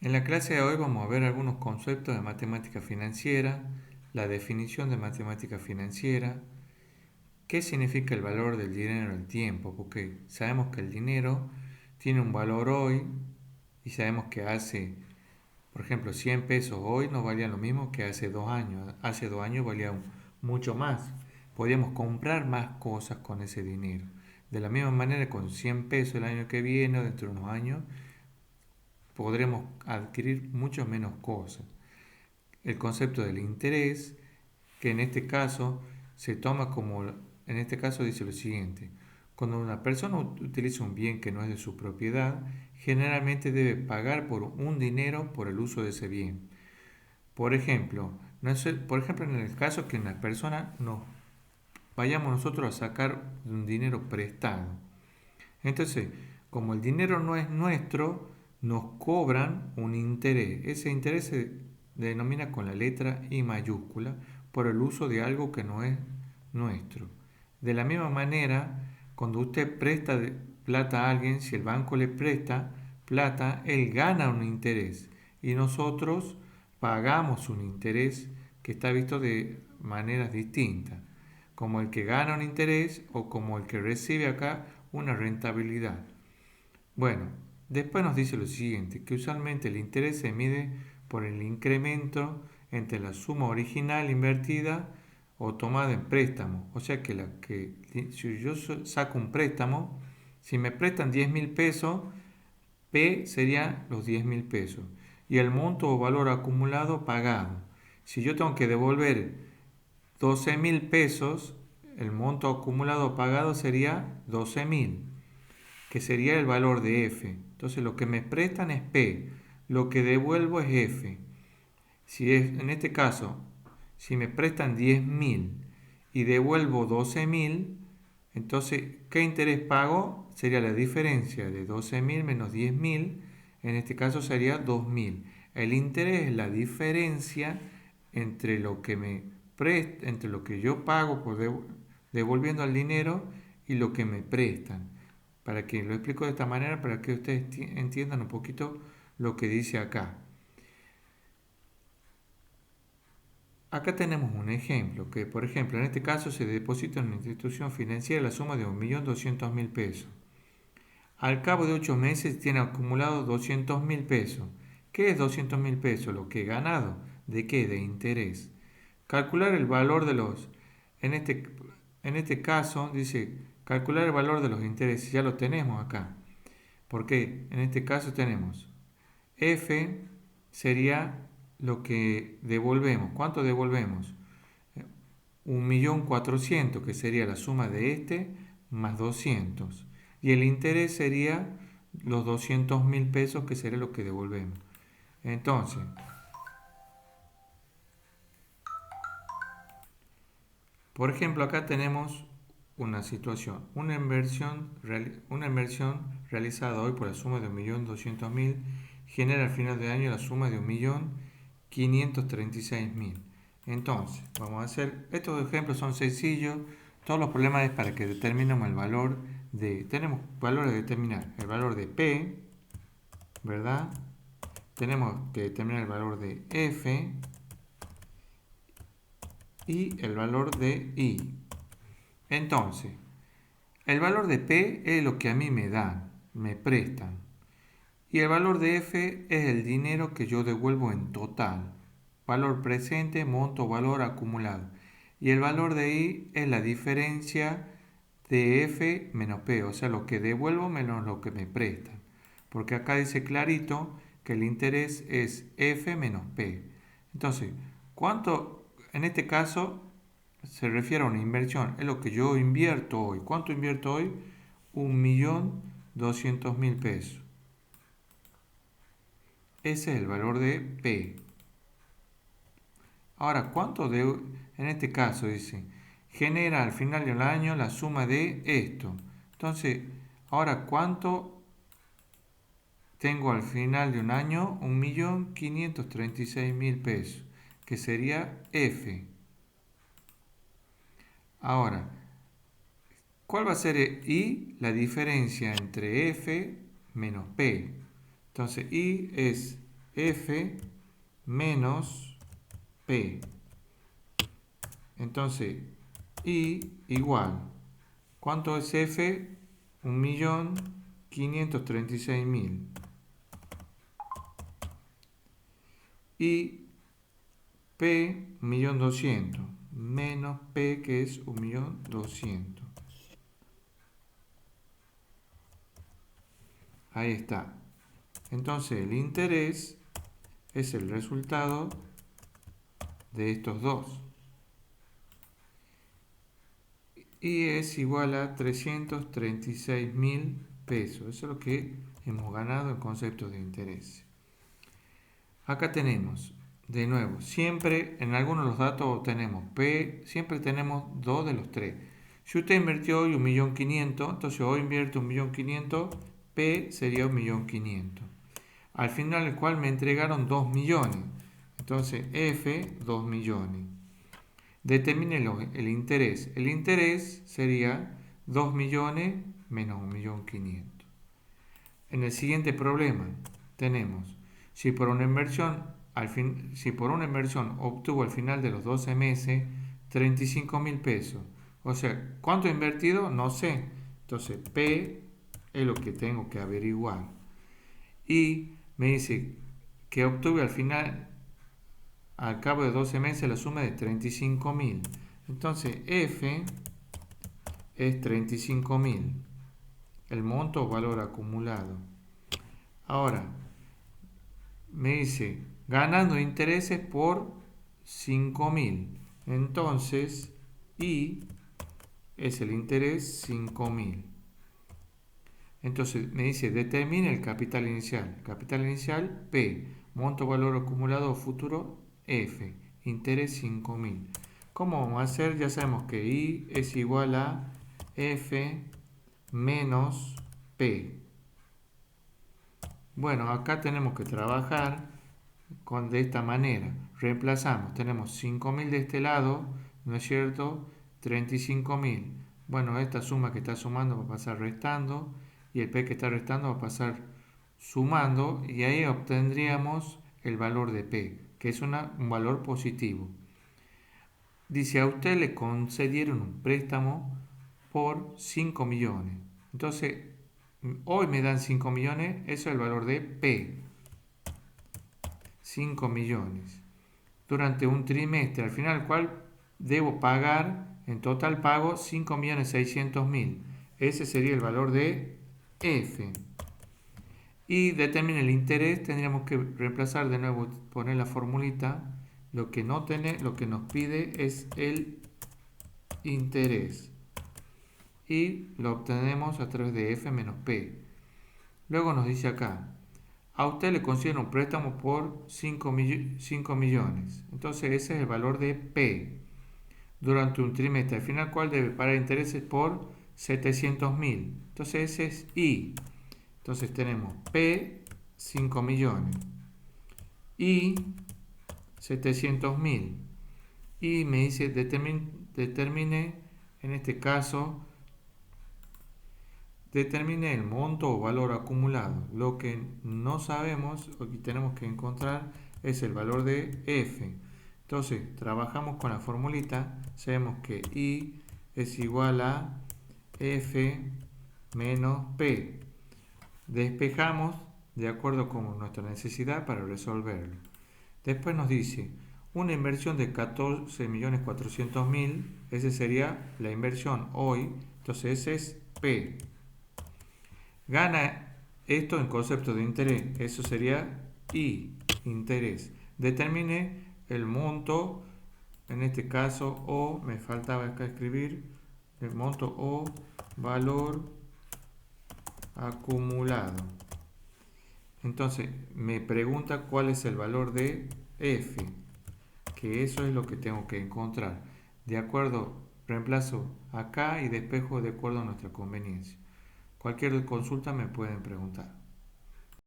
En la clase de hoy vamos a ver algunos conceptos de matemática financiera, la definición de matemática financiera, qué significa el valor del dinero en el tiempo, porque sabemos que el dinero tiene un valor hoy y sabemos que por ejemplo, 100 pesos hoy no valían lo mismo que hace 2 años. Hace 2 años valía mucho más. Podíamos comprar más cosas con ese dinero. De la misma manera, con 100 pesos el año que viene o dentro de unos años, podremos adquirir mucho menos cosas. El concepto del interés, que en este caso se toma como, en este caso dice lo siguiente: cuando una persona utiliza un bien que no es de su propiedad, generalmente debe pagar por un dinero por el uso de ese bien. Por ejemplo, en el caso que una persona nos vayamos nosotros a sacar un dinero prestado. Entonces, como el dinero no es nuestro, nos cobran un interés. Ese interés se denomina con la letra I mayúscula por el uso de algo que no es nuestro. De la misma manera, cuando usted presta plata a alguien, si el banco le presta plata, él gana un interés y nosotros pagamos un interés que está visto de maneras distintas, como el que gana un interés o como el que recibe acá una rentabilidad. Bueno, después nos dice lo siguiente, que usualmente el interés se mide por el incremento entre la suma original invertida o tomada en préstamo. O sea si yo saco un préstamo, si me prestan 10.000 pesos, P serían los 10.000 pesos y el monto o valor acumulado pagado. Si yo tengo que devolver 12.000 pesos, el monto acumulado pagado sería 12.000, que sería el valor de F. Entonces lo que me prestan es P, lo que devuelvo es F. En este caso, si me prestan 10.000 y devuelvo 12.000, entonces, ¿qué interés pago? Sería la diferencia de 12.000 menos 10.000, en este caso sería 2.000. El interés es la diferencia entre entre lo que yo pago devolviendo el dinero y lo que me prestan. Para que lo explico de esta manera, para que ustedes entiendan un poquito lo que dice acá. Acá tenemos un ejemplo, que por ejemplo en este caso se deposita en una institución financiera la suma de 1.200.000 pesos. Al cabo de 8 meses tiene acumulado 200.000 pesos. ¿Qué es 200.000 pesos? Lo que he ganado. ¿De qué? De interés. Calcular el valor de los... En este, en este caso dice calcular el valor de los intereses. Ya lo tenemos acá. Porque en este caso tenemos F sería lo que devolvemos. ¿Cuánto devolvemos? 1.400.000, que sería la suma de este más 200. Y el interés sería los 200.000 pesos, que sería lo que devolvemos. Entonces, por ejemplo, acá tenemos una situación, una inversión realizada hoy por la suma de 1.200.000 genera al final de año la suma de 1.536.000. Entonces, vamos a hacer, estos ejemplos son sencillos, todos los problemas es para que determinemos el valor tenemos valores a determinar, el valor de P, ¿verdad? Tenemos que determinar el valor de F y el valor de I. Entonces, el valor de P es lo que a mí me dan, me prestan. Y el valor de F es el dinero que yo devuelvo en total. Valor presente, monto, valor acumulado. Y el valor de I es la diferencia de F menos P, o sea, lo que devuelvo menos lo que me prestan. Porque acá dice clarito que el interés es F menos P. Entonces, ¿cuánto en este caso se refiere a una inversión? Es lo que yo invierto hoy. ¿Cuánto invierto hoy? 1.200.000 pesos. Ese es el valor de P. Ahora, en este caso dice, genera al final del año la suma de esto. Entonces, ahora, ¿cuánto tengo al final de un año? 1.536.000 pesos, que sería F. Ahora, ¿cuál va a ser I? La diferencia entre F menos P. Entonces, I es F menos P. Entonces, I igual. ¿Cuánto es F? 1.536.000. Y P, 1.200.000. Menos P, que es 1.200.000. Ahí está. Entonces, el interés es el resultado de estos dos. Y es igual a 336.000 pesos. Eso es lo que hemos ganado en conceptos de interés. Acá tenemos, de nuevo, siempre en algunos de los datos tenemos P, siempre tenemos dos de los tres. Si usted invirtió hoy 1.500.000, entonces hoy invierte 1.500.000, P sería 1.500.000. Al final del cual me entregaron 2 millones. Entonces F, 2 millones. Determine el interés. El interés sería 2 millones menos 1.500.000. En el siguiente problema tenemos, si por una inversión obtuvo al final de los 12 meses 35.000 pesos. O sea, ¿cuánto he invertido? No sé. Entonces P es lo que tengo que averiguar. Y me dice que obtuve al cabo de 12 meses la suma de 35.000. Entonces F es 35.000. El monto o valor acumulado. Ahora, me dice ganando intereses por 5.000. Entonces, I es el interés 5.000. Entonces me dice determine el capital inicial. Capital inicial P. Monto valor acumulado futuro F. Interés 5.000. ¿Cómo vamos a hacer? Ya sabemos que I es igual a F menos P. Bueno, acá tenemos que trabajar de esta manera. Reemplazamos. Tenemos 5.000 de este lado, ¿no es cierto? 35.000. Bueno, esta suma que está sumando va a pasar restando y el P que está restando va a pasar sumando y ahí obtendríamos el valor de P, que es un valor positivo. Dice, a usted le concedieron un préstamo por 5 millones. Entonces, hoy me dan 5 millones, eso es el valor de P. 5 millones. Durante un trimestre, al final del cual debo pagar, en total pago 5.600.000. Ese sería el valor de F. Y determina el interés, tendríamos que reemplazar de nuevo, poner la formulita. Lo que nos pide es el interés. Y lo obtenemos a través de F menos P. Luego nos dice acá, a usted le considera un préstamo por 5 millones. Entonces ese es el valor de P. Durante un trimestre, al final cual debe pagar intereses por 700.000. Entonces ese es I. Entonces tenemos P 5 millones. I 700.000. Y me dice determine, en este caso, determine el monto o valor acumulado. Lo que no sabemos o que tenemos que encontrar es el valor de F. Entonces, trabajamos con la formulita. Sabemos que I es igual a F menos P. Despejamos de acuerdo con nuestra necesidad para resolverlo. Después nos dice, una inversión de 14.400.000, esa sería la inversión hoy. Entonces, ese es P. Gana esto en concepto de interés. Eso sería I, interés. Determine el monto, en este caso O, me faltaba acá escribir, el monto O, valor acumulado. Entonces me pregunta cuál es el valor de F, que eso es lo que tengo que encontrar. De acuerdo, reemplazo acá y despejo de acuerdo a nuestra conveniencia. Cualquier consulta me pueden preguntar.